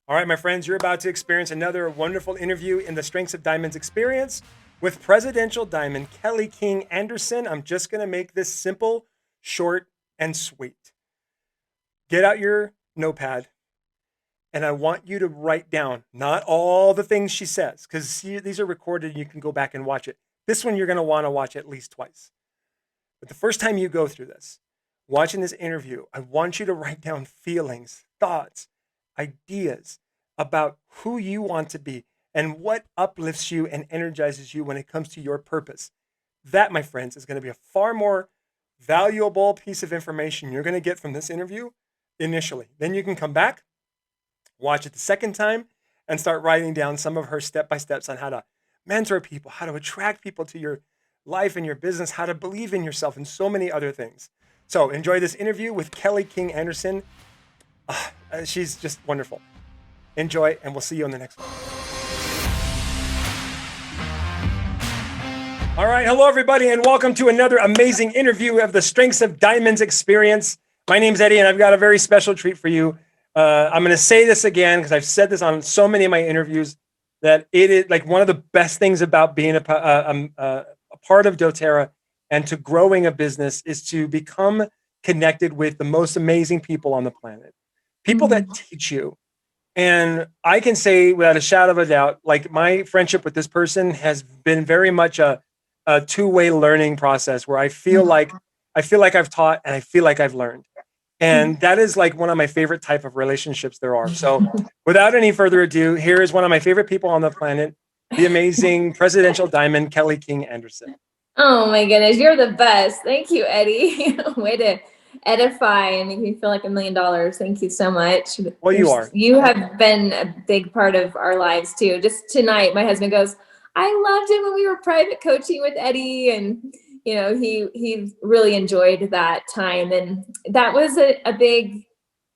All right, my friends, you're about to experience another wonderful interview in the Strengths of Diamonds experience with Presidential Diamond Kelly King Anderson. I'm just going to make this simple, short, and sweet. Get out your notepad, and I want you to write down not all the things she says, because these are recorded and you can go back and watch it. This one you're going to want to watch at least twice. But the first time you go through this, watching this interview, I want you to write down feelings, thoughts, ideas about who you want to be and what uplifts you and energizes you when it comes to your purpose. That, my friends, is going to be a far more valuable piece of information you're going to get from this interview initially. Then you can come back, watch it the second time, and start writing down some of her step by steps on how to mentor people, how to attract people to your life and your business, how to believe in yourself, and so many other things. So enjoy this interview with Kelly King Anderson. She's just wonderful. Enjoy, and we'll see you on the next one. All right. Hello, everybody, and welcome to another amazing interview of the Strengths of Diamonds experience. My name's Eddie, and I've got a very special treat for you. I'm going to say this again because I've said this on so many of my interviews that it is like one of the best things about being a part of doTERRA and to growing a business is to become connected with the most amazing people on the planet, people that teach you. And I can say without a shadow of a doubt, like my friendship with this person has been very much a two-way learning process where I feel like I've taught and I feel like I've learned. And that is like one of my favorite type of relationships there are. So without any further ado, here is one of my favorite people on the planet, the amazing Presidential Diamond, Kelly King Anderson. Oh my goodness, you're the best. Thank you, Eddie. Way to edify and make me feel like $1,000,000. Thank you so much. Well, you are. You have been a big part of our lives too. Just tonight, my husband goes, I loved it when we were private coaching with Eddie. And he really enjoyed that time. And that was a big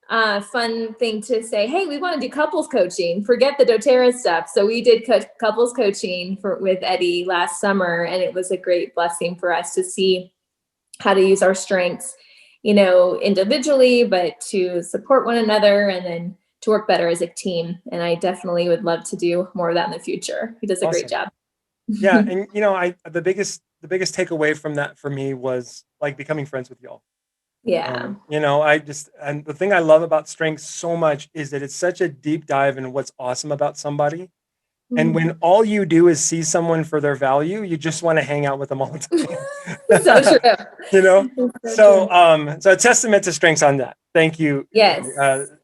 fun thing to say, hey, we want to do couples coaching, forget the doTERRA stuff. So we did couples coaching with Eddie last summer, and it was a great blessing for us to see how to use our strengths, individually, but to support one another and then to work better as a team. And I definitely would love to do more of that in the future. He does a great job. Yeah. And the biggest takeaway from that for me was like becoming friends with y'all. Yeah. And the thing I love about strengths so much is that it's such a deep dive in what's awesome about somebody. And when all you do is see someone for their value, you just want to hang out with them all the time. So true. So a testament to strengths on that. Thank you. Yes.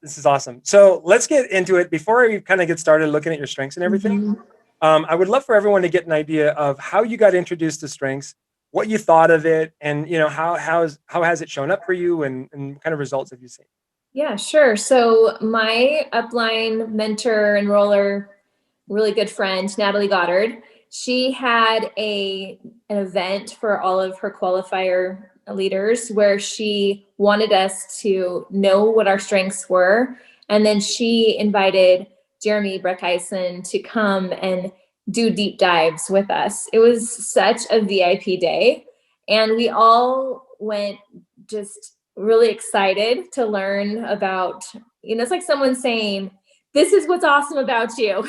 This is awesome. So let's get into it. Before we kind of get started looking at your strengths and everything, I would love for everyone to get an idea of how you got introduced to strengths, what you thought of it, and how has it shown up for you, and what kind of results have you seen? Yeah, sure. So my upline mentor and roller, really good friend, Natalie Goddard, she had an event for all of her qualifier leaders where she wanted us to know what our strengths were. And then she invited Jeremy Breckheisen to come and do deep dives with us. It was such a VIP day. And we all went just really excited to learn about, it's like someone saying, this is what's awesome about you,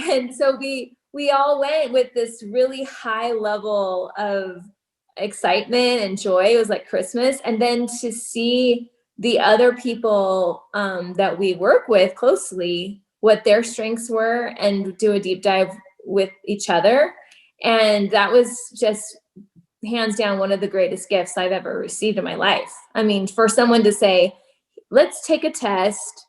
And so we all went with this really high level of excitement and joy. It was like Christmas. And then to see the other people that we work with closely, what their strengths were, and do a deep dive with each other. And that was just hands down one of the greatest gifts I've ever received in my life. I mean, for someone to say, let's take a test,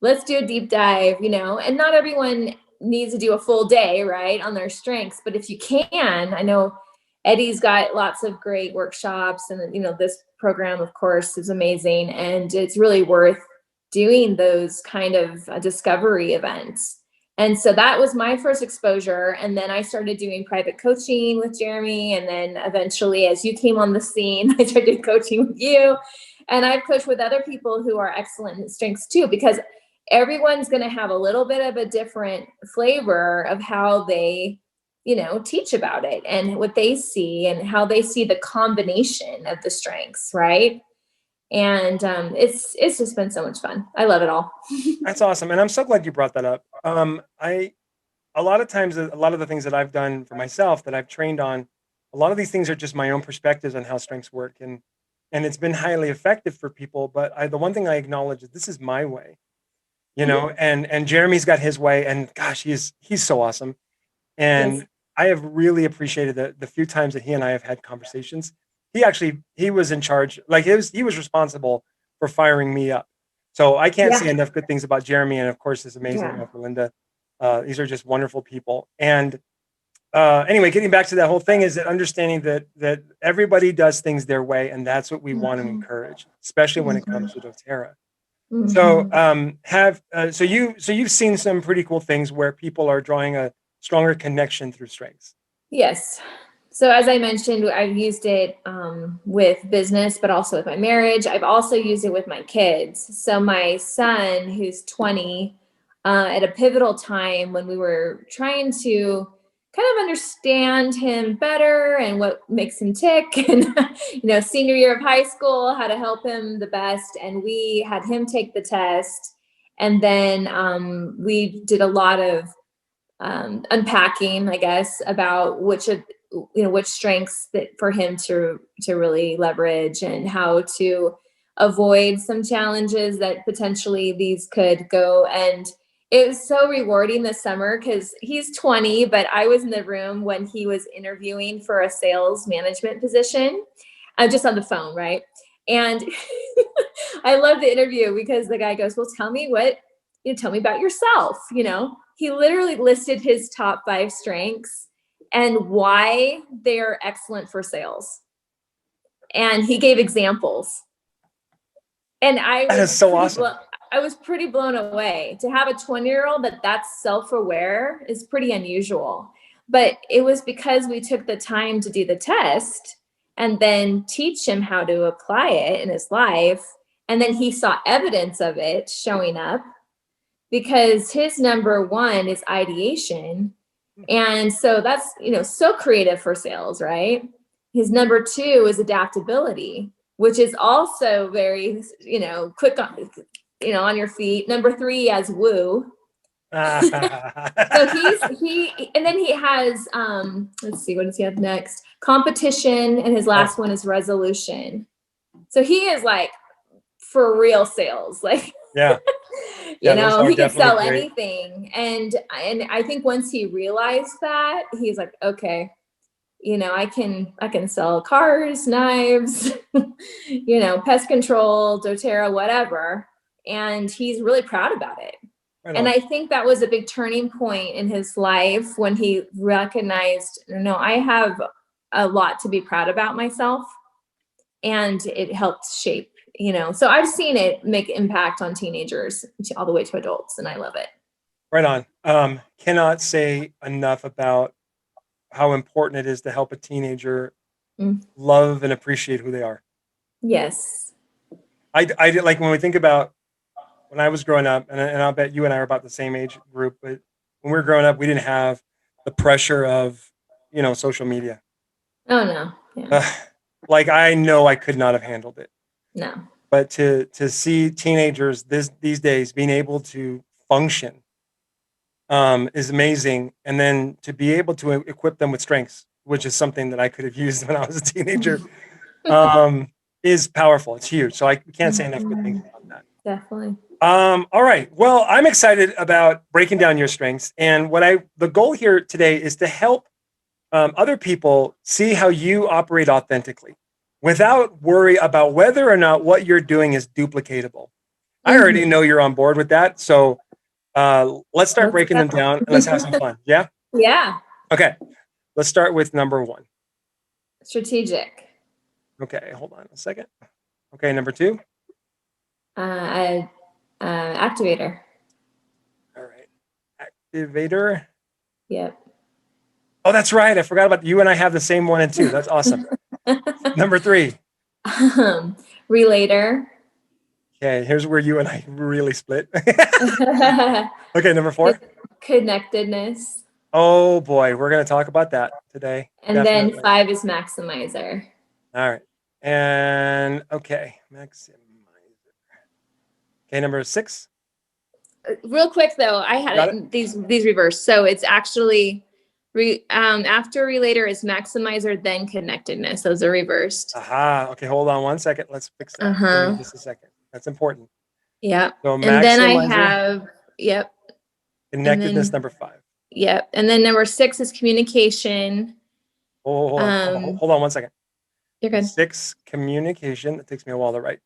let's do a deep dive, and not everyone needs to do a full day, right, on their strengths. But if you can, I know Eddie's got lots of great workshops, and, this program, of course, is amazing. And it's really worth doing those kind of discovery events. And so that was my first exposure. And then I started doing private coaching with Jeremy. And then eventually, as you came on the scene, I started coaching with you. And I've coached with other people who are excellent in strengths too, because everyone's going to have a little bit of a different flavor of how they, teach about it and what they see and how they see the combination of the strengths, right? And it's just been so much fun. I love it all. That's awesome. And I'm so glad you brought that up. A lot of times, a lot of the things that I've done for myself that I've trained on, a lot of these things are just my own perspectives on how strengths work. And it's been highly effective for people. But the one thing I acknowledge is this is my way, and Jeremy's got his way, and gosh, he's so awesome. Yes. And I have really appreciated the few times that he and I have had conversations. He was in charge, like he was responsible for firing me up. So I can't say Yeah. enough good things about Jeremy, and of course his amazing Yeah. wife Melinda. These are just wonderful people. And anyway, getting back to that whole thing is that understanding that everybody does things their way, and that's what we want to Mhm. encourage, especially when it Mhm. comes to DoTerra. So Mhm. you've seen some pretty cool things where people are drawing a stronger connection through strengths. Yes. So as I mentioned, I've used it with business, but also with my marriage. I've also used it with my kids. So my son, who's 20, at a pivotal time when we were trying to kind of understand him better and what makes him tick, and senior year of high school, how to help him the best, and we had him take the test, and then we did a lot of unpacking, I guess, about which strengths that for him to really leverage, and how to avoid some challenges that potentially these could go. And it was so rewarding this summer because he's 20, but I was in the room when he was interviewing for a sales management position. I'm just on the phone, right? And I love the interview because the guy goes, "Well, tell me about yourself." He literally listed his top 5 strengths and why they're excellent for sales. And he gave examples. And That is so awesome. I was pretty blown away to have a 20-year-old that's self-aware is pretty unusual. But it was because we took the time to do the test and then teach him how to apply it in his life. And then he saw evidence of it showing up, because his number 1 is ideation. And so that's, so creative for sales, right? His number 2 is adaptability, which is also very, quick on your feet. Number 3 as woo. So and then he has, let's see, what does he have next? Competition, and his last one is resolution. So he is like for real sales, like, Yeah. Yeah, those are he could definitely sell great. anything. And I think once he realized that, he's like, okay, I can sell cars, knives, pest control, doTERRA, whatever. And he's really proud about it. Right And on. I think that was a big turning point in his life when he recognized, no, I have a lot to be proud about myself. And it helped shape, so I've seen it make impact on teenagers all the way to adults, and I love it. Right on. Cannot say enough about how important it is to help a teenager Mm. love and appreciate who they are. Yes. I did, like when we think about when I was growing up, and I'll bet you and I are about the same age group, but when we were growing up, we didn't have the pressure of, social media. Oh no. Yeah. Like I know I could not have handled it. No. But to see teenagers these days being able to function is amazing, and then to be able to equip them with strengths, which is something that I could have used when I was a teenager, um, is powerful. It's huge. So I can't say enough good things about that. Definitely. All right. Well, I'm excited about breaking down your strengths, and the goal here today is to help other people see how you operate authentically, without worry about whether or not what you're doing is duplicatable. I already know you're on board with that, so let's start Let's breaking them go. down and let's have some fun. Yeah. Yeah. Okay. Let's start with number 1. Strategic. Okay. Hold on a second. Okay. Number 2. Activator. All right. Activator. Yep. Oh, that's right. I forgot about you and I have the same 1 and 2. That's awesome. Number 3. Relator. Okay. Here's where you and I really split. Okay. Number 4. Connectedness. Oh boy, we're going to talk about that today. And Definitely. then 5 is maximizer. All right. And okay, maximizer. Okay, number 6. Real quick though, I had Got it these reversed. So it's actually after relator is maximizer, then connectedness. Those are reversed. Aha. Okay, hold on one second. Let's fix that. Give me Uh-huh. just a second. That's important. Yep. So And then I maximizer, have, yep. And connectedness, then, number 5. yep. And then number 6 is communication. Hold on one second. You're good. 6, communication. That takes me a while to write.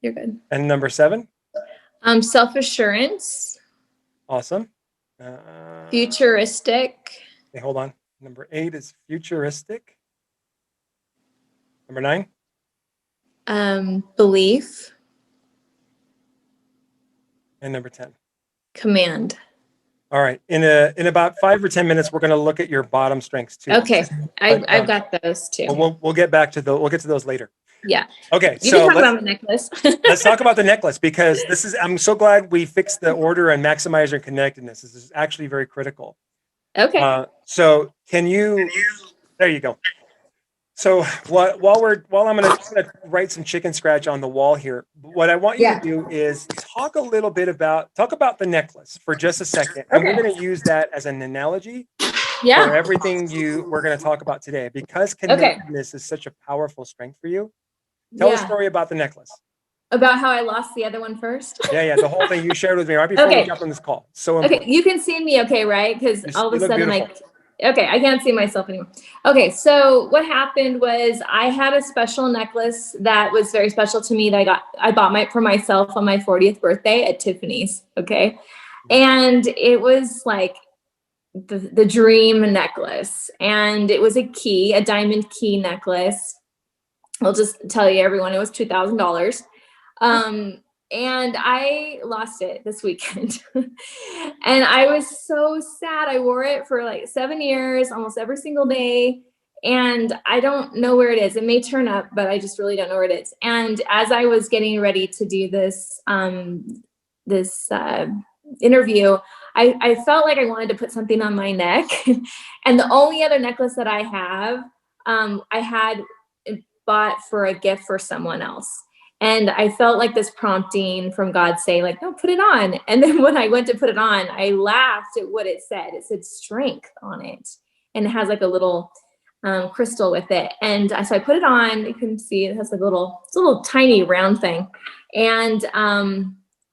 You're good. And number 7? Self-assurance. Awesome. Futuristic. Okay, hold on. Number 8 is futuristic. Number 9? Belief. And number 10? Command. All right. In about 5 or 10 minutes, we're going to look at your bottom strengths too. Okay. I've got those too. We'll get back to those. We'll get to those later. Yeah. Okay. You So can talk about the necklace. let's talk about the necklace, because I'm so glad we fixed the order and maximizer and connectedness. This is actually very critical. Okay. So there you go. So while I'm gonna write some chicken scratch on the wall here, what I want you to do is talk about the necklace for just a second, and we're going to use that as an analogy for everything we're going to talk about today, because connectedness is such a powerful strength for you. Tell a story about the necklace. About how I lost the other one first? Yeah, the whole thing you shared with me right before we jumped on this call. So important. Okay, you can see me okay, right? Because all of a sudden, beautiful. I can't see myself anymore. Okay, so what happened was I had a special necklace that was very special to me that I bought for myself on my 40th birthday at Tiffany's, okay? And it was like the dream necklace. And it was a diamond key necklace. I'll just tell you, everyone, it was $2,000. And I lost it this weekend. And I was so sad. I wore it for like 7 years, almost every single day. And I don't know where it is. It may turn up, but I just really don't know where it is. And as I was getting ready to do this interview, I felt like I wanted to put something on my neck. And the only other necklace that I have, I had bought for a gift for someone else. And I felt like this prompting from God saying, like, no, put it on. And then when I went to put it on, I laughed at what it said. It said strength on it. And it has like a little crystal with it. And so I put it on. You can see it has like it's a little tiny round thing. And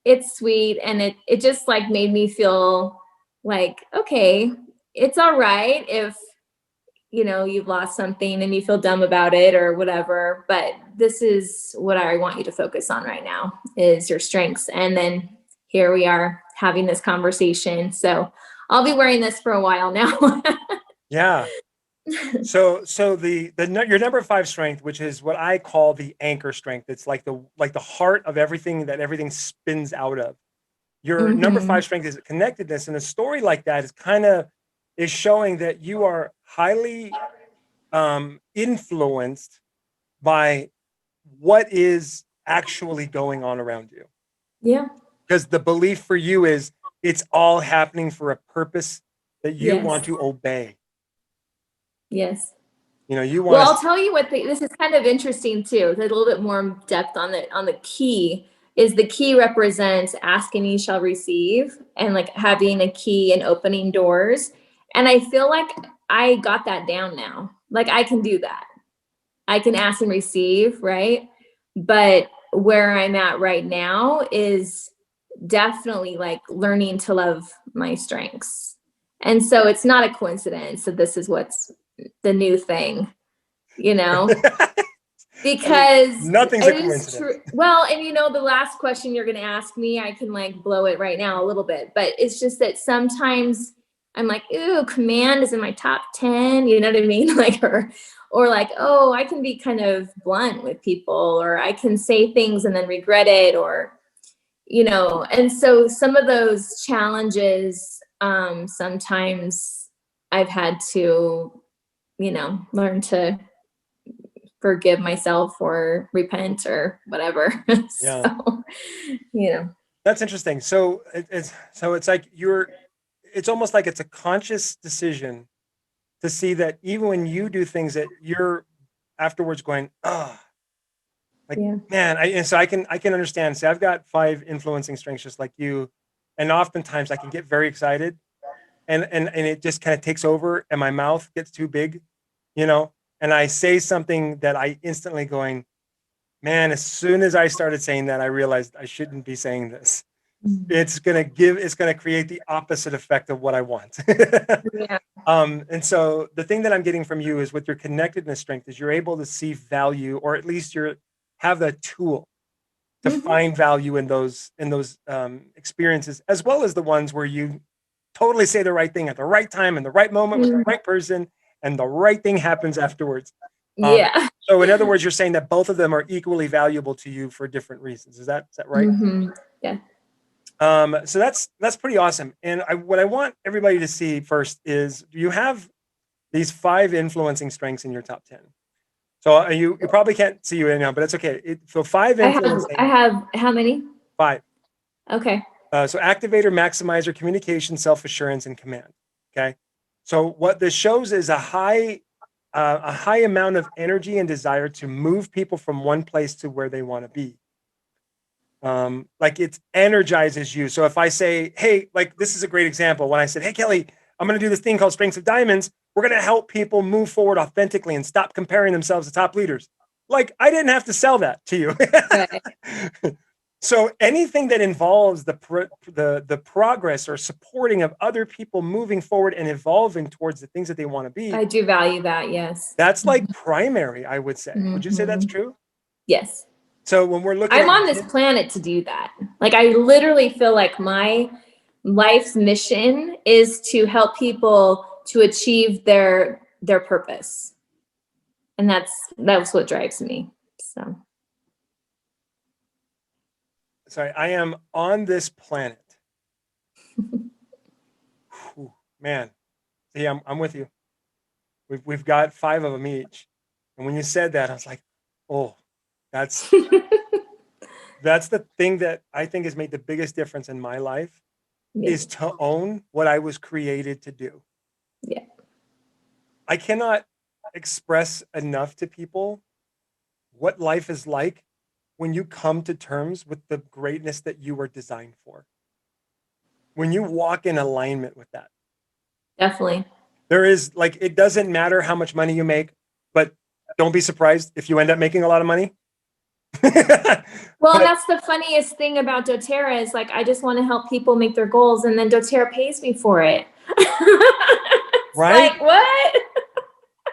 it's sweet. And it just like made me feel like, okay, it's all right if you've lost something and you feel dumb about it or whatever, but this is what I want you to focus on right now is your strengths. And then here we are having this conversation. So I'll be wearing this for a while now. Yeah. So your number 5 strength, which is what I call the anchor strength. It's like the heart of everything that everything spins out of. Your number 5 strength is connectedness. And a story like that is showing that you are highly influenced by what is actually going on around you. Yeah. Because the belief for you is it's all happening for a purpose that you want to obey. Yes. You want. Well, I'll tell you what. This is kind of interesting too. There's a little bit more depth on the key. Is the key represents ask and ye shall receive, and like having a key and opening doors. And I feel like I got that down now. Like I can do that. I can ask and receive, right? But where I'm at right now is definitely like learning to love my strengths. And so it's not a coincidence that this is what's the new thing, because nothing's a coincidence. Well, and the last question you're going to ask me, I can like blow it right now a little bit, but it's just that sometimes I'm like, ooh, command is in my top 10, you know what I mean? Like, or like, oh, I can be kind of blunt with people, or I can say things and then regret it, or, and so some of those challenges, sometimes I've had to, learn to forgive myself or repent or whatever. Yeah. So, That's interesting. So it's like it's almost like it's a conscious decision to see that even when you do things that you're afterwards going, Like, Yeah. man, and so I can understand. See, I've got 5 influencing strengths just like you, and oftentimes I can get very excited, and it just kind of takes over, and my mouth gets too big, you know, and I say something that I instantly going, man. As soon as I started saying that, I realized I shouldn't be saying this. Mm. It's gonna create the opposite effect of what I want. Yeah. And so the thing that I'm getting from you is with your connectedness strength is you're able to see value, or at least you're have the tool to Hmm. find value in those experiences, as well as the ones where you totally say the right thing at the right time, in the right moment, with the right person, and the right thing happens afterwards. Um, Yeah. so, in other words, you're saying that both of them are equally valuable to you for different reasons. Is that right? Hmm. Yeah. So that's pretty awesome. And what I want everybody to see first is you have these 5 influencing strengths in your top 10. So you probably can't see you right now, but it's okay. So 5 I influencing, have how many? 5. Okay. So activator, maximizer, communication, self-assurance, and command. Okay. So what this shows is a high amount of energy and desire to move people from one place to where they want to be. Like it energizes you. So if I say, hey, like this is a great example. When I said, hey, Kelly, I'm going to do this thing called Strengths of Diamonds. We're going to help people move forward authentically and stop comparing themselves to top leaders. Like I didn't have to sell that to you. Right. So anything that involves the progress or supporting of other people moving forward and evolving towards the things that they want to be, I do value that. Yes. that's like primary, I would say. Would you say that's Hmm. true? Yes. So when we're looking I'm at on this planet to do that. Like, I literally feel like my life's mission is to help people to achieve their purpose. And that's what drives me. So, sorry, I am on this planet. Whew, man, see, I'm with you. We've got 5 of them each, and when you said that, I was like, oh, that's that's the thing that I think has made the biggest difference in my life yeah. is to own what I was created to do. Yeah. I cannot express enough to people what life is like when you come to terms with the greatness that you were designed for. When you walk in alignment with that. Definitely. There is like it doesn't matter how much money you make, but don't be surprised if you end up making a lot of money. Well, and But that's the funniest thing about doTERRA is like I just want to help people make their goals, and then doTERRA pays me for it. It's right? like, what?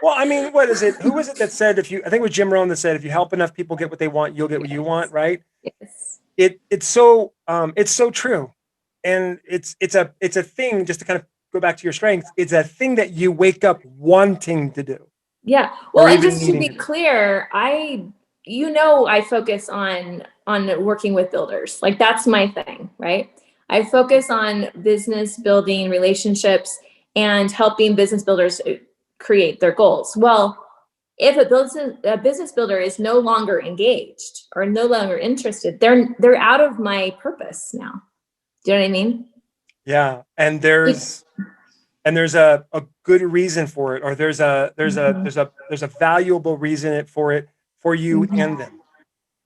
Well, I mean, what is it? Who was it that said if you I think it was Jim Rohn that said if you help enough people get what they want, you'll get what you want, Yes. right? Yes. It's so true. And it's a thing, just to kind of go back to your strengths, it's a thing that you wake up wanting to do Yeah. Well, or and even just to needing be to do. clear, I focus on working with builders. Like that's my thing, right? I focus on business building, relationships, and helping business builders create their goals. Well, if a business builder is no longer engaged or no longer interested, they're out of my purpose now. Do you know what I mean? Yeah. It- And there's a good reason for it, or Mhm. there's a valuable reason for it for you and Mhm. them.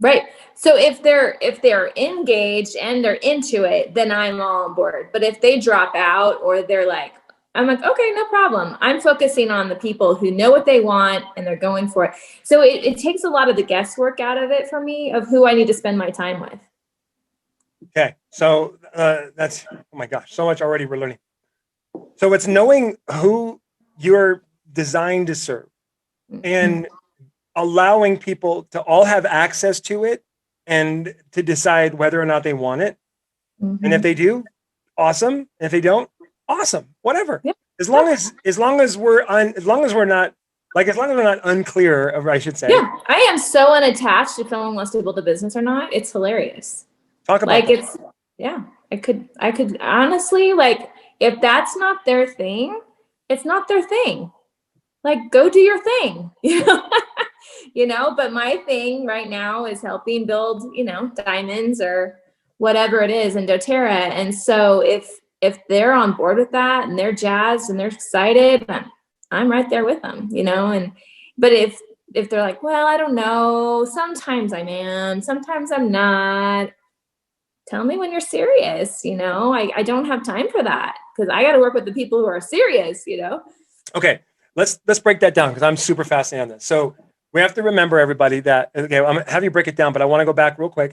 Right. So if they're engaged and they're into it, then I'm all on board. But if they drop out or they're like, I'm like, okay, no problem. I'm focusing on the people who know what they want and they're going for it. So it takes a lot of the guesswork out of it for me of who I need to spend my time with. Okay. So that's oh my gosh, so much already we're learning. So it's knowing who you're designed to serve Mhm. and allowing people to all have access to it and to decide whether or not they want it. And if Mhm. they do, awesome. And if they don't, awesome. Whatever. Yeah. As Yeah. long as as long as we're not like as long as we're not unclear of I should say. Yeah. I am so unattached if someone wants to build a business or not. It's hilarious. Talk about Like that. it's yeah, I could honestly like if that's not their thing, it's not their thing. Like go do your thing. But my thing right now is helping build, diamonds or whatever it is in doTERRA. And so if they're on board with that and they're jazzed and they're excited, I'm right there with them, and but if they're like, well, I don't know, sometimes I am, sometimes I'm not. Tell me when you're serious, I don't have time for that because I got to work with the people who are serious. Okay, let's break that down because I'm super fascinated on this. So we have to remember, everybody, that okay, I'm gonna have you break it down, but I want to go back real quick.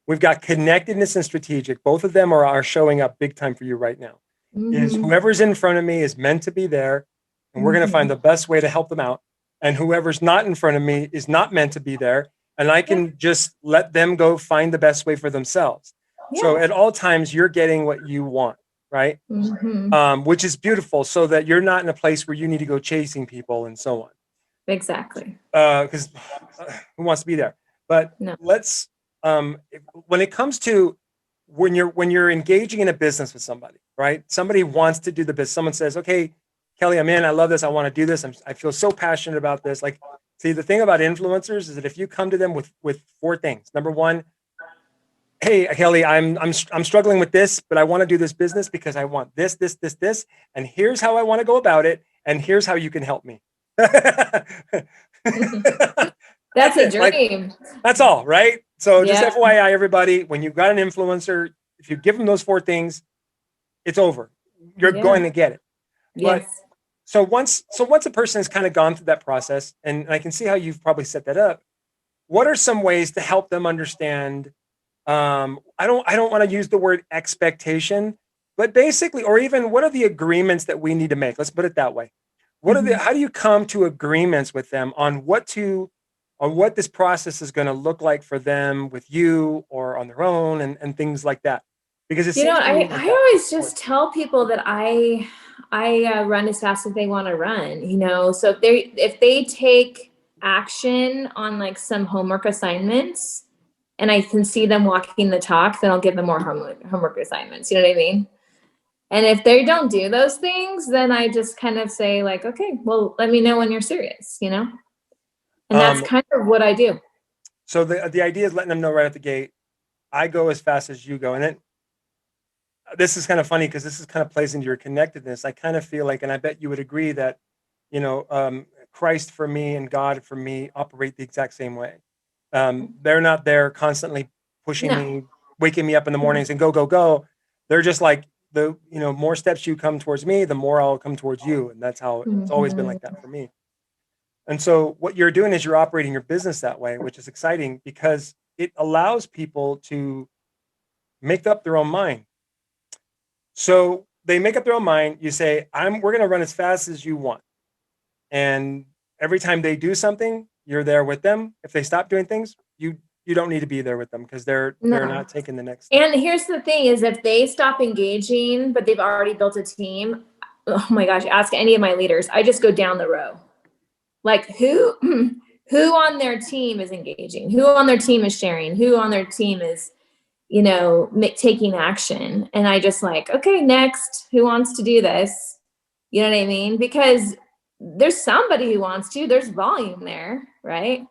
We've got connectedness and strategic. Both of them are showing up big time for you right now. Is Mm-hmm. whoever's in front of me is meant to be there, and we're going to find Mm-hmm. the best way to help them out. And whoever's not in front of me is not meant to be there, and I Yeah. can just let them go find the best way for themselves. So Yeah. at all times, you're getting what you want, right? Mm-hmm. Which is beautiful, so that you're not in a place where you need to go chasing people and so on. Exactly. Because who wants to be there? But No. let's when it comes to when you're engaging in a business with somebody, right? Somebody wants to do the business. Someone says, "Okay, Kelly, I'm in. I love this. I want to do this. I feel so passionate about this." Like, see, the thing about influencers is that if you come to them with four things. Number one, hey Kelly, I'm struggling with this, but I want to do this business because I want this, and here's how I want to go about it, and here's how you can help me. That's That's a it. Like, dream. that's all, right? So just Yeah. FYI, everybody, when you've got an influencer, if you give them those four things, it's over. You're Yeah. going to get it. But Yes. so once a person has kind of gone through that process, and I can see how you've probably set that up, what are some ways to help them understand? I don't want to use the word expectation, but basically, or even what are the agreements that we need to make? Let's put it that way. Mm-hmm. How do you come to agreements with them on what this process is going to look like for them with you or on their own, and things like that? Because it seems to me like I that. always just tell people that I run as fast as they want to run. So if they take action on like some homework assignments, and I can see them walking the talk, then I'll give them more homework assignments. You know what I mean? And if they don't do those things, then I just kind of say like, okay, well, let me know when you're serious. And that's Um, kind of what I do. so the idea is letting them know right at the gate. I go as fast as you go, and this is kind of funny because this is kind of plays into your connectedness. I kind of feel like, and I bet you would agree that, Christ for me and God for me operate the exact same way. They're not there constantly pushing No. me, waking me up in the mornings and go, go, go. They're just like more steps you come towards me, the more I'll come towards you. And that's how it's always been like Mm-hmm. that for me. And so what you're doing is you're operating your business that way, which is exciting because it allows people to make up their own mind. So they make up their own mind. You say, we're going to run as fast as you want. And every time they do something, you're there with them. If they stop doing things, you don't need to be there with them because they're No. not taking the next step. And here's the thing is if they stop engaging, but they've already built a team, oh my gosh, ask any of my leaders. I just go down the row. Like who who on their team is engaging? Who on their team is sharing? Who on their team is, taking action? And I just like, okay, next, who wants to do this? You know what I mean? Because there's somebody who wants to, there's volume there, right?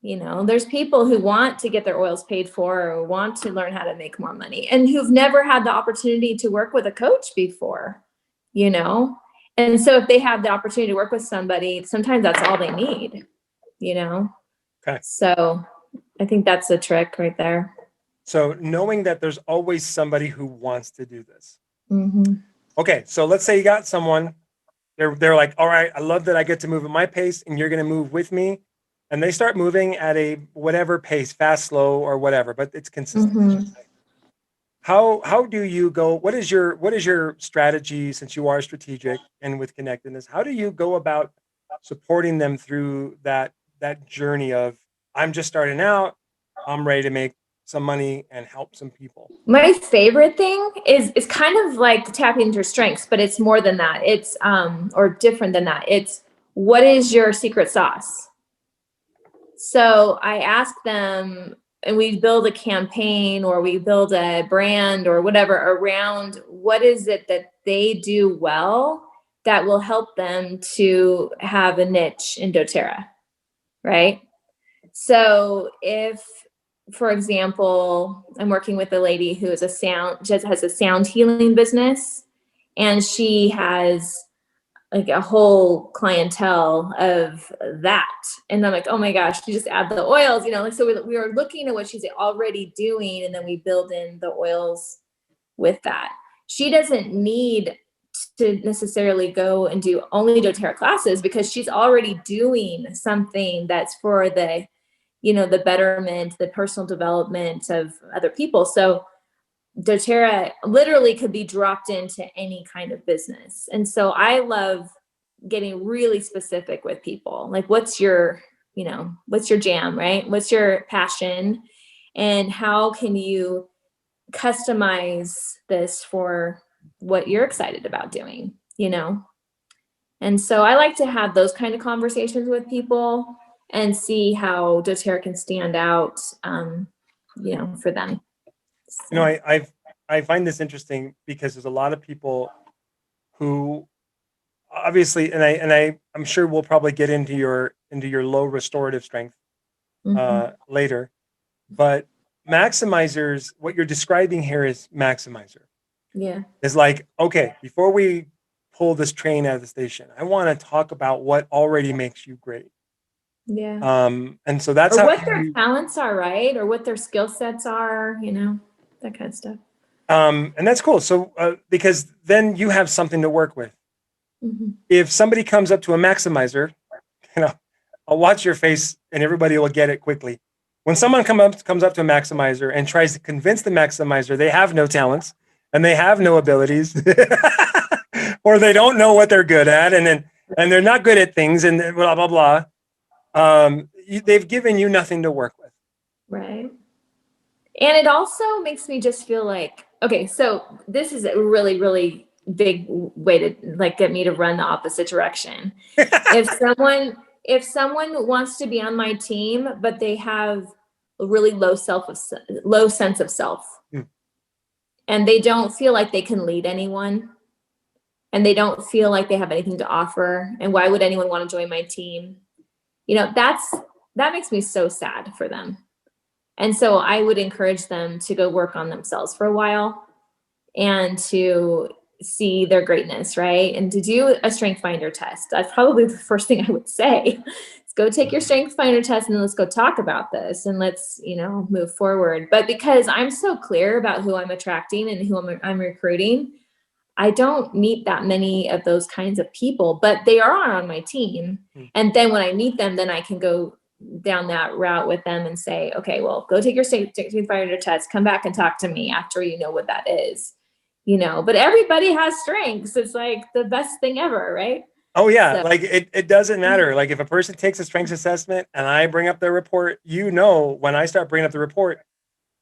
There's people who want to get their oils paid for or want to learn how to make more money and who've never had the opportunity to work with a coach before, you know? And so if they have the opportunity to work with somebody, sometimes that's all they need, you know? Okay. So I think that's the trick right there. So knowing that there's always somebody who wants to do this. Mm-hmm. Okay. So let's say you got someone, they're like, all right, I love that I get to move at my pace and you're going to move with me. And they start moving at a whatever pace, fast, slow, or whatever, but it's consistent. Mm-hmm. How do you go? What is your strategy, since you are strategic and with connectedness? How do you go about supporting them through that journey of, I'm just starting out, I'm ready to make some money and help some people? My favorite thing is kind of like tapping into your strengths, but it's more than that. It's or different than that. It's what is your secret sauce? So I ask them, and we build a campaign or we build a brand or whatever around what is it that they do well that will help them to have a niche in doTERRA, right? So if, for example, I'm working with a lady who just has a sound healing business, and she has like a whole clientele of that. And I'm like, oh my gosh, you just add the oils, like, so we were looking at what she's already doing, and then we build in the oils with that. She doesn't need to necessarily go and do only doTERRA classes, because she's already doing something that's for the, the betterment, the personal development of other people. So doTERRA literally could be dropped into any kind of business. And so I love getting really specific with people. Like, what's your jam, right? What's your passion? And how can you customize this for what you're excited about doing, And so I like to have those kind of conversations with people and see how doTERRA can stand out, for them. You know, I find this interesting because there's a lot of people who obviously, I'm sure we'll probably get into your low restorative strength later, but maximizers, what you're describing here is maximizer. Yeah. It's like, okay, before we pull this train out of the station, I want to talk about what already makes you great. Yeah. And so that's or how what their talents are, right? Or what their skill sets are, that kind of stuff. And that's cool. So because then you have something to work with. If somebody comes up to a maximizer, I'll watch your face and everybody will get it quickly. When someone comes up to a maximizer and tries to convince the maximizer they have no talents and they have no abilities, or they don't know what they're good at, and they're not good at things, and blah blah blah, they've given you nothing to work with. Right. And it also makes me just feel like, okay, so this is a really, really big way to like get me to run the opposite direction. If someone wants to be on my team, but they have a really low sense of self, and they don't feel like they can lead anyone, and they don't feel like they have anything to offer, and why would anyone want to join my team? That makes me so sad for them. And so I would encourage them to go work on themselves for a while and to see their greatness, right? And to do a strength finder test. That's probably the first thing I would say. Let's go take your strength finder test, and then let's go talk about this, and let's, move forward. But because I'm so clear about who I'm attracting and who I'm recruiting, I don't meet that many of those kinds of people, but they are on my team. And then when I meet them, then I can go down that route with them and say, okay, well, go take your strength finder test, come back and talk to me after you know what that is, but everybody has strengths. It's like the best thing ever, right? Oh yeah. So, like it doesn't matter. Like if a person takes a strengths assessment and I bring up their report, when I start bringing up the report,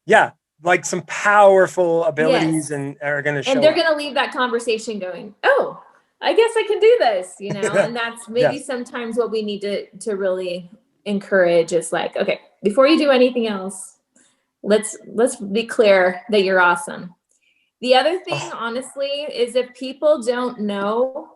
yeah, like some powerful abilities and are going to show and they're going to leave that conversation going, oh, I guess I can do this, and that's maybe sometimes what we need to really encourage is like, okay, before you do anything else, let's be clear that you're awesome. The other thing, honestly, is if people don't know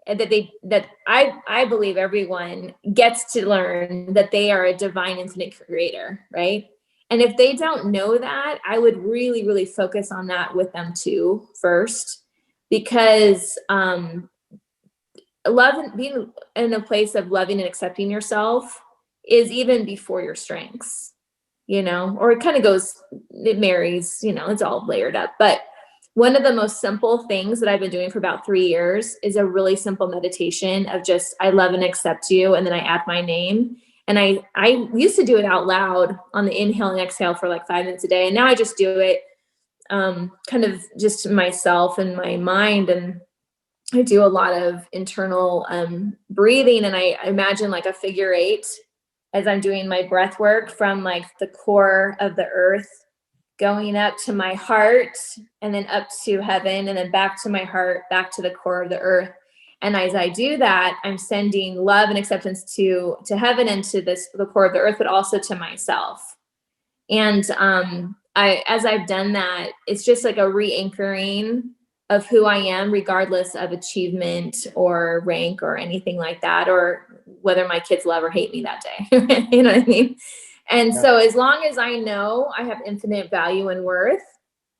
that I believe everyone gets to learn that they are a divine infinite creator, right? And if they don't know that, I would really, really focus on that with them too first, because being in a place of loving and accepting yourself is even before your strengths, or it kind of it marries, it's all layered up. But one of the most simple things that I've been doing for about 3 years is a really simple meditation of just, I love and accept you. And then I add my name. And I used to do it out loud on the inhale and exhale for like 5 minutes a day. And now I just do it kind of just myself and my mind. And I do a lot of internal breathing. And I imagine like a figure 8 as I'm doing my breath work from like the core of the earth, going up to my heart, and then up to heaven, and then back to my heart, back to the core of the earth. And as I do that, I'm sending love and acceptance to heaven and to the core of the earth, but also to myself. And as I've done that, it's just like a re-anchoring of who I am, regardless of achievement or rank or anything like that, or whether my kids love or hate me that day. You know what I mean? And so as long as I know I have infinite value and worth,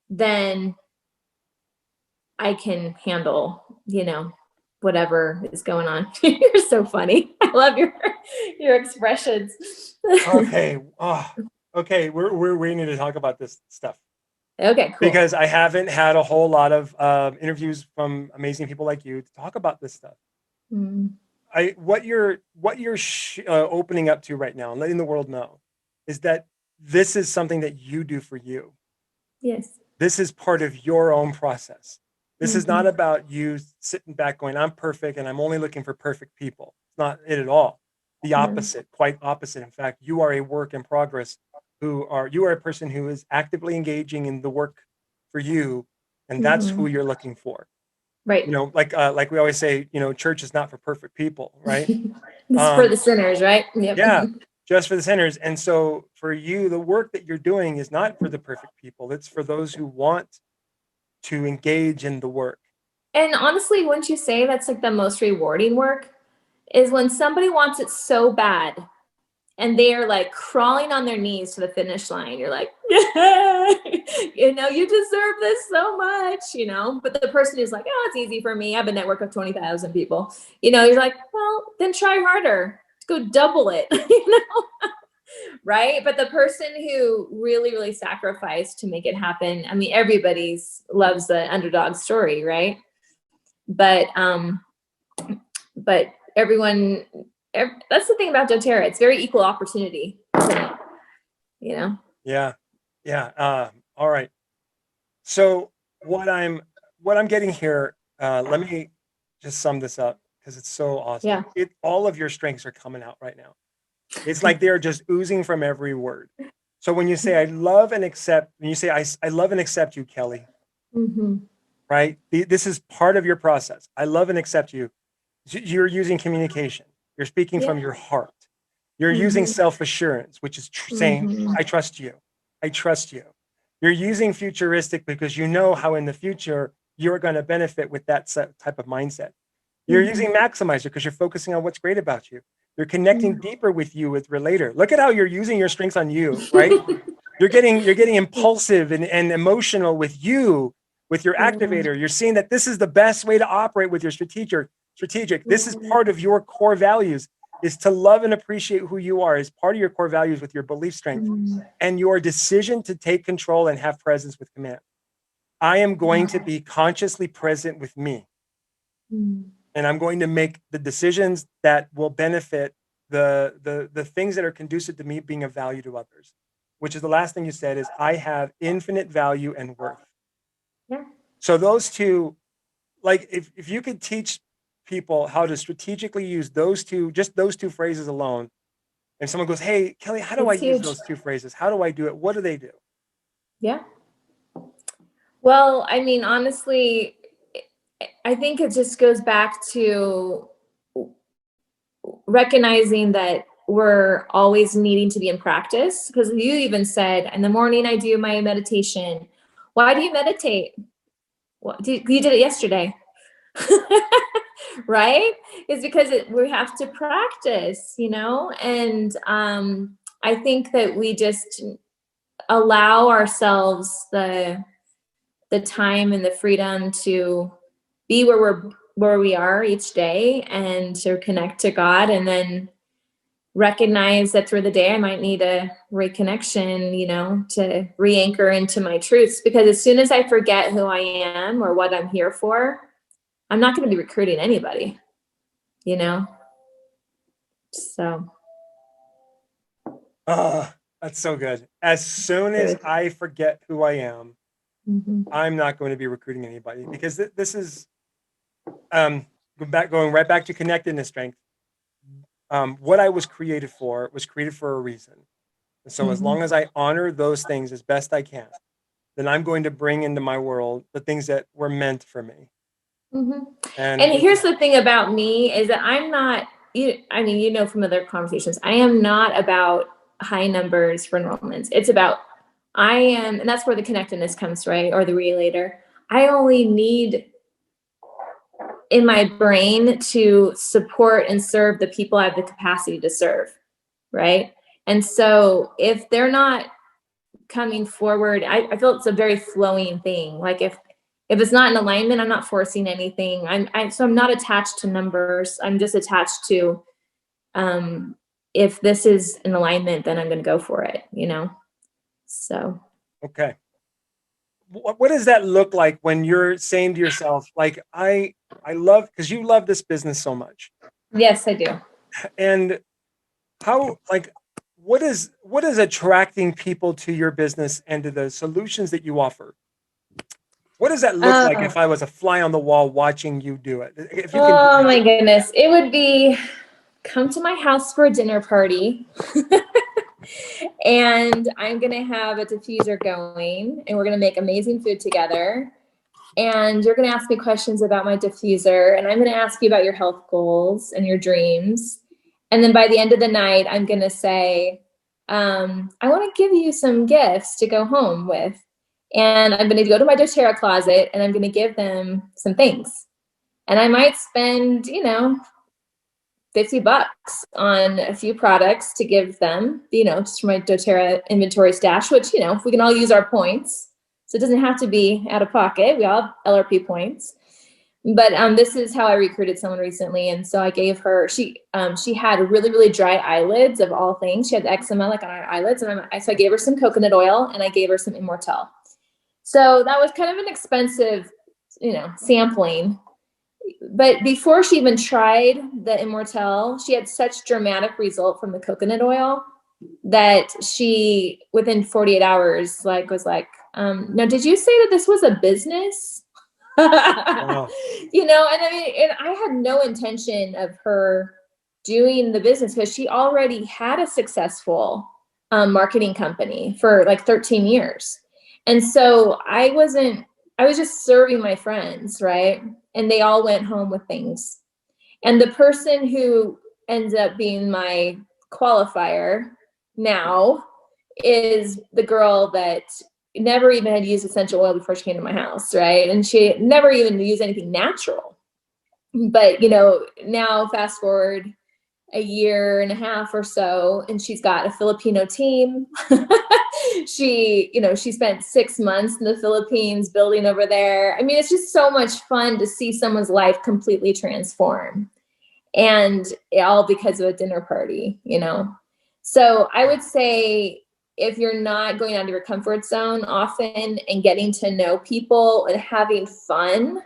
then I can handle, whatever is going on. You're so funny. I love your expressions. Okay. Okay. We need to talk about this stuff Okay, cool. because I haven't had a whole lot of interviews from amazing people like you to talk about this stuff. Mm, What you're opening up to right now and letting the world know is that this is something that you do for you. yes. This is part of your own process. This is not Hmm. about you sitting back going, I'm perfect and I'm only looking for perfect people. It's not it at all. The No. opposite, quite opposite. In fact, you are a work in progress you are a person who is actively engaging in the work for you, and that's who Hmm. you're looking for. Right. Like we always say, church is not for perfect people, right? This is for Um, the sinners, right? Yep. yeah, just for the sinners. And so for you, the work that you're doing is not for the perfect people. It's for those who want to engage in the work. And honestly, wouldn't you say that's like the most rewarding work? Is when somebody wants it so bad and they are like crawling on their knees to the finish line. You're like, yeah, you deserve this so much, But the person who's like, oh, it's easy for me. I have a network of 20,000 people. You're like, well, then try harder. Go double it, right? But the person who really, really sacrificed to make it happen. I mean, everybody's loves the underdog story, right? But but everyone, that's the thing about doTERRA. It's very equal opportunity, isn't it? Yeah. Yeah. All right. So what I'm getting here, let me just sum this up because it's so awesome. Yeah. All of your strengths are coming out right now. It's like they're just oozing from every word. So when you say I love and accept, when you say I love and accept you, Kelly, Mm-hmm. right? This is part of your process. I love and accept you. You're using communication. You're speaking Yeah. from your heart. You're using Mm-hmm. self-assurance, which is saying, Mm-hmm. I trust you. I trust you. You're using futuristic because you know how in the future you're going to benefit with that type of mindset. You're Mm-hmm. using maximizer because you're focusing on what's great about you. You're connecting deeper with you with relator. Look at how you're using your strengths on you, right? You're getting impulsive and emotional with you, with your Yeah. activator. You're seeing that this is the best way to operate with your strategic. This is Yeah. part of your core values, is to love and appreciate who you are as part of your core values with your belief strength and your decision to take control and have presence with command. I am going to be consciously present with me, Mm-hmm. and I'm going to make the decisions that will benefit the things that are conducive to me being of value to others, which is the last thing you said is I have infinite value and worth. Yeah. So those two, like if you could teach people how to strategically use just those two phrases alone, and someone goes, hey, Kelly, how do I It's use huge. those two phrases? How do I do it? What do they do? Yeah. Well, I mean, honestly, I think it just goes back to recognizing that we're always needing to be in practice, because you even said in the morning I do my meditation. Why do you meditate? You did it yesterday. Right? It's because we have to practice, and I think that we just allow ourselves the time and the freedom to be where we are each day and to connect to God, and then recognize that through the day I might need a reconnection, to re-anchor into my truths, because as soon as I forget who I am or what I'm here for, I'm not going to be recruiting anybody, you know so Oh, that's so good. As soon as good. I forget who I am, Mm-hmm. I'm not going to be recruiting anybody, because this is um, going right back to connectedness strength. What I was created for was created for a reason. And so as Mm-hmm. long as I honor those things as best I can, then I'm going to bring into my world the things that were meant for me. Mm-hmm. And And here's the thing about me is that I'm not, I mean, from other conversations, I am not about high numbers for enrollments. It's about, and that's where the connectedness comes, right? Or the relator. I only need in my brain to support and serve the people I have the capacity to serve, right? And so if they're not coming forward, I feel it's a very flowing thing. Like If it's not in alignment, I'm not forcing anything. So I'm not attached to numbers. I'm just attached to, if this is in alignment, then I'm going to go for it, So. Okay. What does that look like when you're saying to yourself, like, I love, because you love this business so much. Yes, I do. And how, like, what is attracting people to your business and to the solutions that you offer? What does that look like if I was a fly on the wall watching you do it? If you can. Oh my goodness. It would be come to my house for a dinner party. And I'm going to have a diffuser going and we're going to make amazing food together. And you're going to ask me questions about my diffuser. And I'm going to ask you about your health goals and your dreams. And then by the end of the night, I'm going to say, I want to give you some gifts to go home with. And I'm going to go to my doTERRA closet and I'm going to give them some things. And I might spend, $50 on a few products to give them, just for my doTERRA inventory stash, which, we can all use our points. So it doesn't have to be out of pocket. We all have LRP points. But this is how I recruited someone recently. And so I gave her, she had really, really dry eyelids of all things. She had eczema like on her eyelids. And so I gave her some coconut oil and I gave her some Immortelle. So that was kind of an expensive, sampling. But before she even tried the Immortelle, she had such dramatic result from the coconut oil that she, within 48 hours, was like, now, did you say that this was a business? Wow. And I had no intention of her doing the business because she already had a successful marketing company for like 13 years. And so I was just serving my friends, right? And they all went home with things. And the person who ends up being my qualifier now is the girl that never even had used essential oil before she came to my house, right? And she never even used anything natural. But, now fast forward a year and a half or so, and she's got a Filipino team. She spent 6 months in the Philippines building over there. I mean, it's just so much fun to see someone's life completely transform. And all because of a dinner party, So I would say if you're not going out of your comfort zone often and getting to know people and having fun,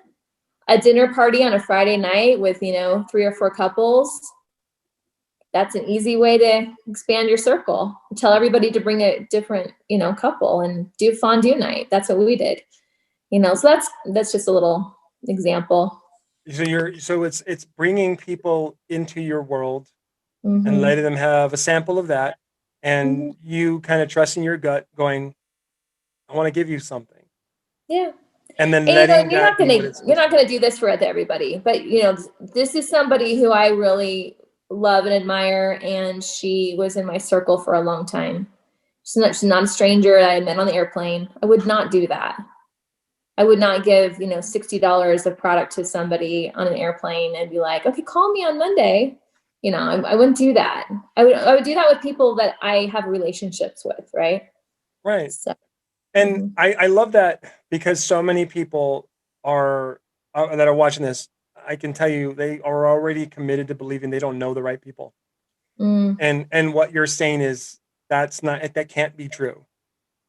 a dinner party on a Friday night with, 3 or 4 couples, that's an easy way to expand your circle. Tell everybody to bring a different, couple and do fondue night. That's what we did, so that's just a little example. So it's bringing people into your world and letting them have a sample of that, and you kind of trusting your gut, going, I want to give you something. Yeah. And then letting you're not going to do this for everybody, but this is somebody who I really love and admire, and she was in my circle for a long time. She's not a stranger I met on the airplane. I would not do that. I would not give, $60 of product to somebody on an airplane and be like, okay, call me on Monday. I wouldn't do that. I would do that with people that I have relationships with. Right. Right. So, and I love that, because so many people are that are watching this. I can tell you, they are already committed to believing they don't know the right people. And what you're saying is that can't be true.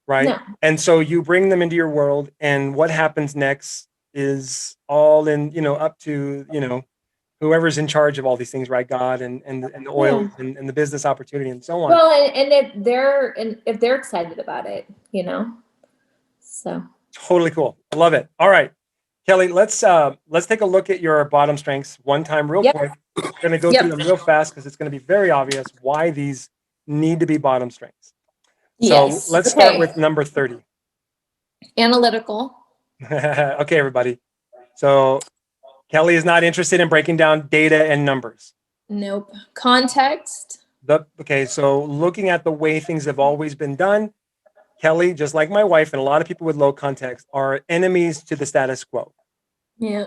Right. No. And so you bring them into your world, and what happens next is all in, up to, whoever's in charge of all these things, right? God and the oil and the business opportunity and so on. Well, and if they're excited about it, so. Totally cool. I love it. All right, Kelly, let's take a look at your bottom strengths one time real quick. We're going to go through them real fast because it's going to be very obvious why these need to be bottom strengths. So let's start with number 30. Analytical. Okay, everybody. So Kelly is not interested in breaking down data and numbers. Nope. Context. Okay, so looking at the way things have always been done, Kelly, just like my wife and a lot of people with low context, are enemies to the status quo. Yeah.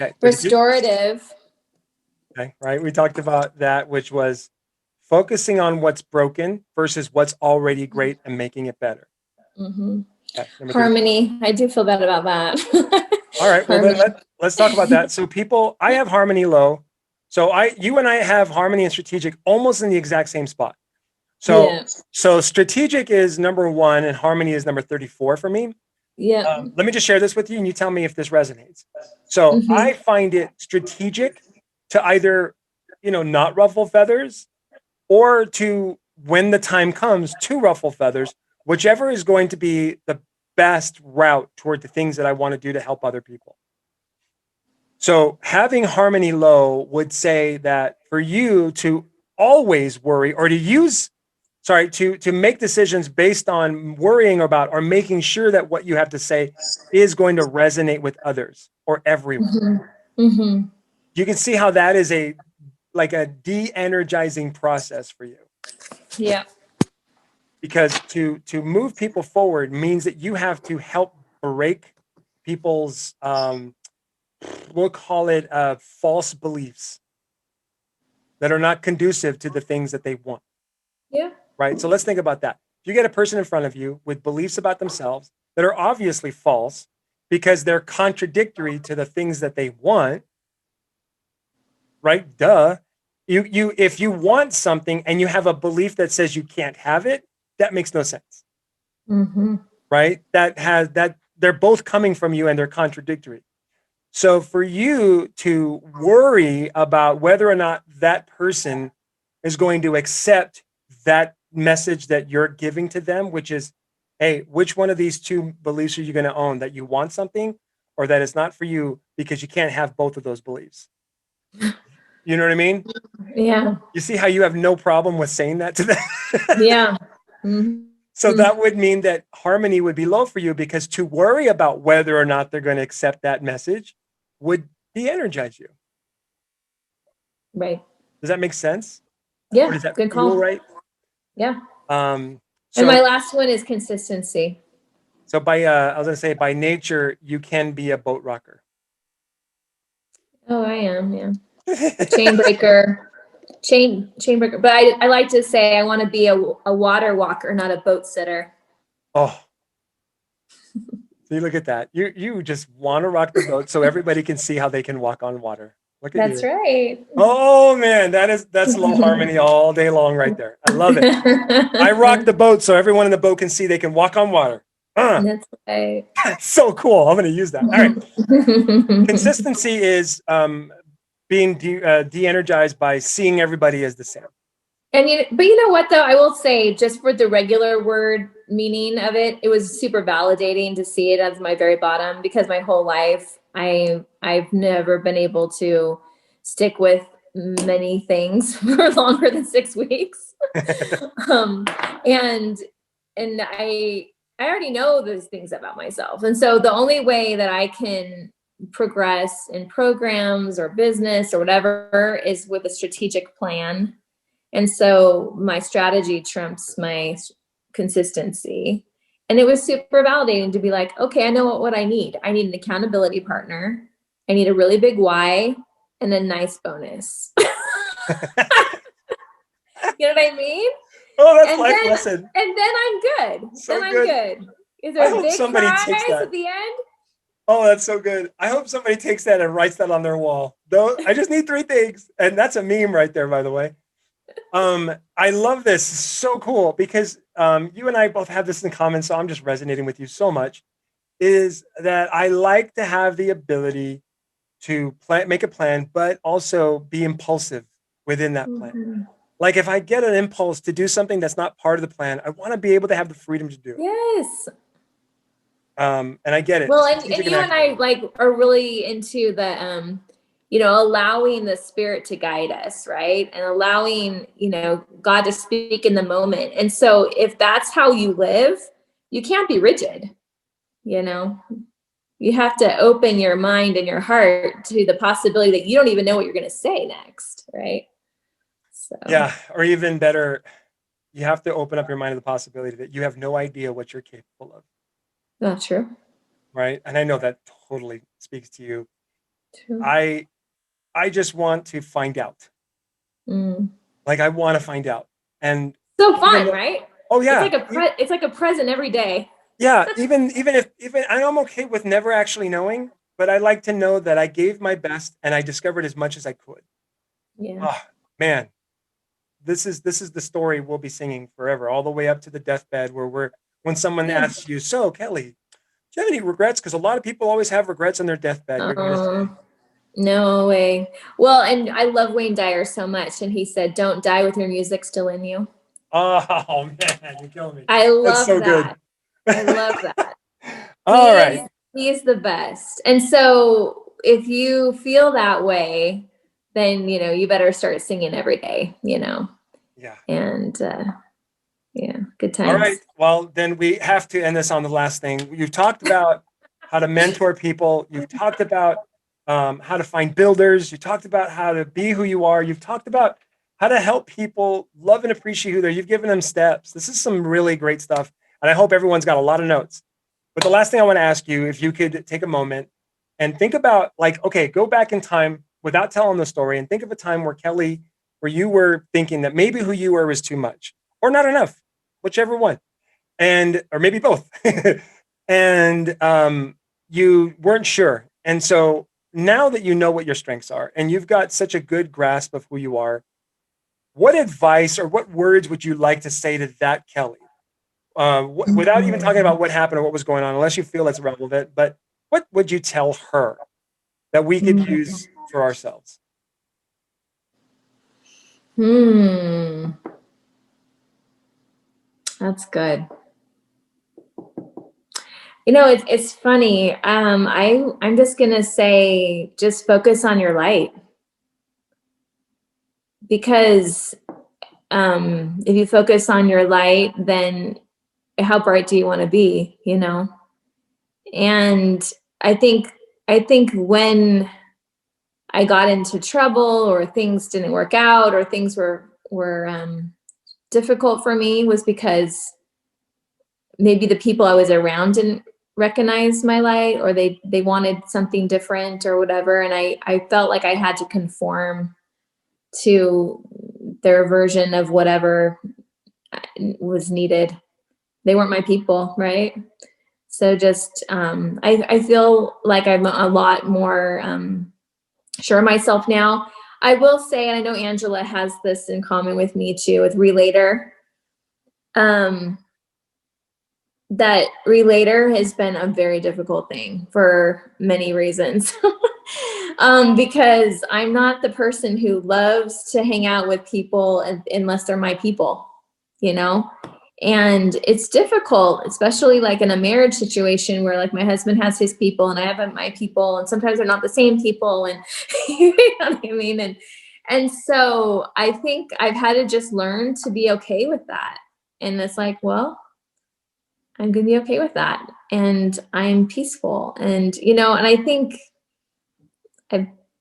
Okay. Restorative. Okay, right. We talked about that, which was focusing on what's broken versus what's already great and making it better. Okay, harmony. I do feel bad about that. All right. Well, then let's talk about that. So I have harmony low. So you and I have harmony and strategic almost in the exact same spot. So, Yeah. so strategic is number 1 and harmony is number 34 for me. Yeah. Let me just share this with you and you tell me if this resonates. So I find it strategic to either, not ruffle feathers or to, when the time comes, to ruffle feathers, whichever is going to be the best route toward the things that I want to do to help other people. So having harmony low would say that for you to always worry or to make decisions based on worrying about or making sure that what you have to say is going to resonate with others or everyone. You can see how that is like a de-energizing process for you. Yeah. Because to move people forward means that you have to help break people's we'll call it false beliefs that are not conducive to the things that they want. Yeah. Right? So let's think about that. If you get a person in front of you with beliefs about themselves that are obviously false because they're contradictory to the things that they want, right? Duh. If you want something and you have a belief that says you can't have it, that makes no sense. Right? That they're both coming from you and they're contradictory. So for you to worry about whether or not that person is going to accept that message that you're giving to them, which is, hey, which one of these two beliefs are you going to own? That you want something or that it's not for you because you can't have both of those beliefs? You know what I mean? Yeah. You see how you have no problem with saying that to them? Yeah. So that would mean that harmony would be low for you because to worry about whether or not they're going to accept that message would de-energize you. Right. Does that make sense? Yeah. Or does that Good feel call. right? Yeah. And my last one is consistency. So I was going to say, by nature, you can be a boat rocker. Oh, I am. Yeah. A chain breaker. Chain breaker. But I like to say I want to be a water walker, not a boat sitter. Oh. See, look at that. You just want to rock the boat so everybody can see how they can walk on water. Look at That's you. right. Oh man, that's low harmony all day long right there. I love it. I rock the boat so everyone in the boat can see they can walk on water. That's right. That's so cool. I'm going to use that. All right. Consistency is being de-energized by seeing everybody as the same. But you know what though? I will say, just for the regular word meaning of it, it was super validating to see it as my very bottom, because my whole life I've never been able to stick with many things for longer than 6 weeks. And I already know those things about myself. And so the only way that I can progress in programs or business or whatever is with a strategic plan. And so my strategy trumps my consistency. And it was super validating to be like, okay, I know what I need. I need an accountability partner. I need a really big why and a nice bonus. You know what I mean? Oh, that's life lesson. And then I'm good. So I'm good. good. Is there a big prize at the end? Oh, that's so good. I hope somebody takes that and writes that on their wall. Though I just need 3 things. And that's a meme right there, by the way. I love this. It's so cool because you and I both have this in common. So I'm just resonating with you so much, is that I like to have the ability to make a plan, but also be impulsive within that plan. Like if I get an impulse to do something that's not part of the plan, I want to be able to have the freedom to do it. Yes. And I get it. Well, and you and I are really into the allowing the spirit to guide us, right? And allowing, God to speak in the moment. And so if that's how you live, you can't be rigid. You have to open your mind and your heart to the possibility that you don't even know what you're going to say next, right? So. Yeah, or even better, you have to open up your mind to the possibility that you have no idea what you're capable of. Not true. Right? And I know that totally speaks to you. True. I just want to find out. Like I want to find out. And so fun, right? Oh yeah. It's like a present every day. Yeah, even I'm okay with never actually knowing, but I like to know that I gave my best and I discovered as much as I could. Yeah. Oh, man, this is the story we'll be singing forever, all the way up to the deathbed, where when someone Yeah. asks you, so Kelly, do you have any regrets? Because a lot of people always have regrets on their deathbed. You're going to say, No way. Well, and I love Wayne Dyer so much, and he said, "Don't die with your music still in you." oh man, you're killing me. I That's love so good. that. I love that. All right. He is the best. And so if you feel that way, then you better start singing every day, Yeah. and yeah, good All times. right. Well, then we have to end this on the last thing. You've talked about how to mentor people. You've talked about how to find builders. You talked about how to be who you are. You've talked about how to help people love and appreciate who they are. You've given them steps. This is some really great stuff. And I hope everyone's got a lot of notes. But the last thing I want to ask you, if you could take a moment and think about, like, okay, go back in time without telling the story and think of a time where Kelly, where you were thinking that maybe who you were was too much or not enough, whichever one, and or maybe both, and you weren't sure. And so now that you know what your strengths are and you've got such a good grasp of who you are, what advice or what words would you like to say to that Kelly? Without even talking about what happened or what was going on, unless you feel it's relevant, but what would you tell her that we could use for ourselves? That's good. It's funny. I'm just gonna say, just focus on your light, because if you focus on your light, then how bright do you want to be? And I think when I got into trouble, or things didn't work out, or things were difficult for me, was because maybe the people I was around didn't recognize my light, or they wanted something different or whatever, and I felt like I had to conform to their version of whatever was needed. They weren't my people, right? So just I feel like I'm a lot more sure of myself now. I will say, and I know Angela has this in common with me too, with Relator. That Relator has been a very difficult thing for many reasons. Because I'm not the person who loves to hang out with people unless they're my people, and it's difficult, especially like in a marriage situation where, like, my husband has his people and I have my people, and sometimes they're not the same people, and you know what I mean? And so I think I've had to just learn to be okay with that. And it's like, well, I'm going to be okay with that. And I'm peaceful. And, and I think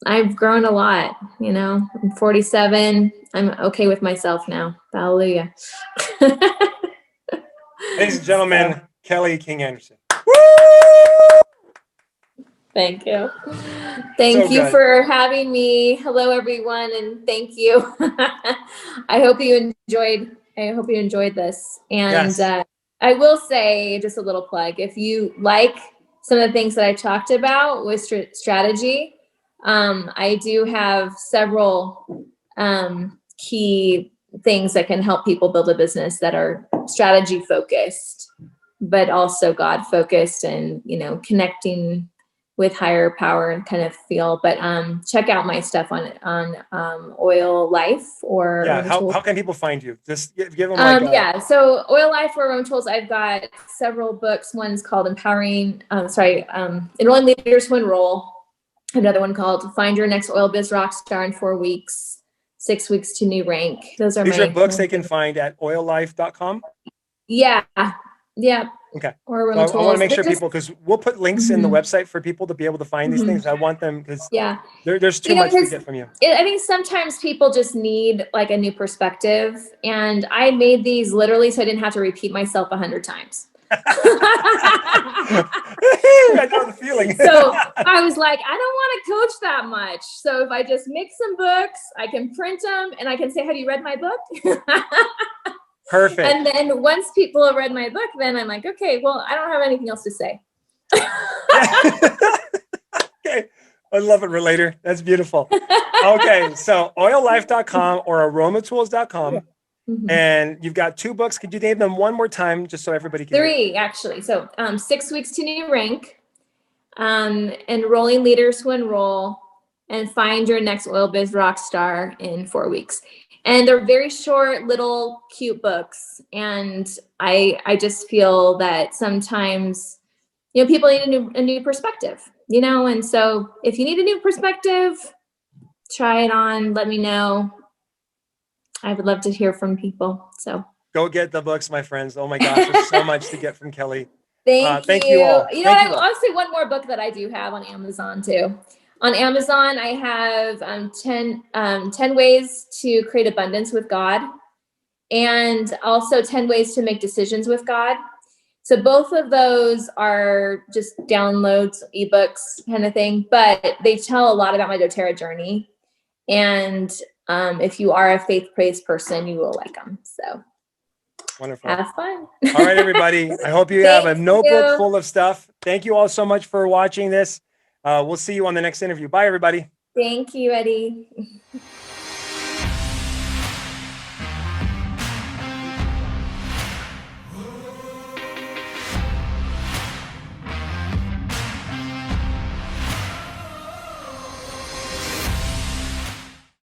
I've grown a lot, I'm 47. I'm okay with myself now. Hallelujah. Ladies and gentlemen, Kelly King Anderson. Thank you. So Thank you good. for having me. Hello, everyone, and thank you. I hope you enjoyed this. And Yes. I will say, just a little plug, if you like some of the things that I talked about with strategy, I do have several key things that can help people build a business that are strategy focused, but also God focused, and connecting with higher power and kind of feel. But check out my stuff on Oil Life or Yeah. Roman Tools. How can people find you? Just give them like Yeah. So Oil Life or Roman Tools, I've got several books. One's called Enrolling Leaders to Enroll. Another one called Find Your Next Oil Biz Rockstar in 4 weeks, 6 weeks to New Rank. Those are these are books my they can find at oillife.com. Yeah. Yeah. Okay. Or So Roman I want to Tools. make They're sure just, people, because we'll put links in the website for people to be able to find these things. I want them, because yeah. there's too much to get from you. I think sometimes people just need like a new perspective. And I made these literally so I didn't have to repeat myself 100 times. I know the feeling. So I was like, I don't want to coach that much. So if I just make some books, I can print them and I can say, have you read my book? Perfect. And then once people have read my book, then I'm like, okay, well, I don't have anything else to say. Okay. I love it, relator. That's beautiful. Okay. So oillife.com or aromatools.com. Mhm. And you've got 2 books. Could you name them one more time just so everybody can? 3, actually. So 6 Weeks to New Rank, Enrolling Leaders Who Enroll, and Find Your Next Oil Biz Rock Star in 4 weeks. And they're very short, little, cute books. And I just feel that sometimes, people need a new perspective, and so if you need a new perspective, try it on, let me know. I would love to hear from people. So Go get the books, my friends. Oh my gosh, there's so much to get from Kelly. Thank you you. all. Thank you. I'll say one more book that I do have on Amazon too. On Amazon, I have 10 ways to create abundance with God, and also 10 ways to make decisions with God. So both of those are just downloads, ebooks kind of thing, but they tell a lot about my doTERRA journey. And if you are a faith-based person, you will like them. So Wonderful. have fun. All right, everybody. I hope you have a notebook full of stuff. Thank you all so much for watching this. We'll see you on the next interview. Bye, everybody. Thank you, Eddie.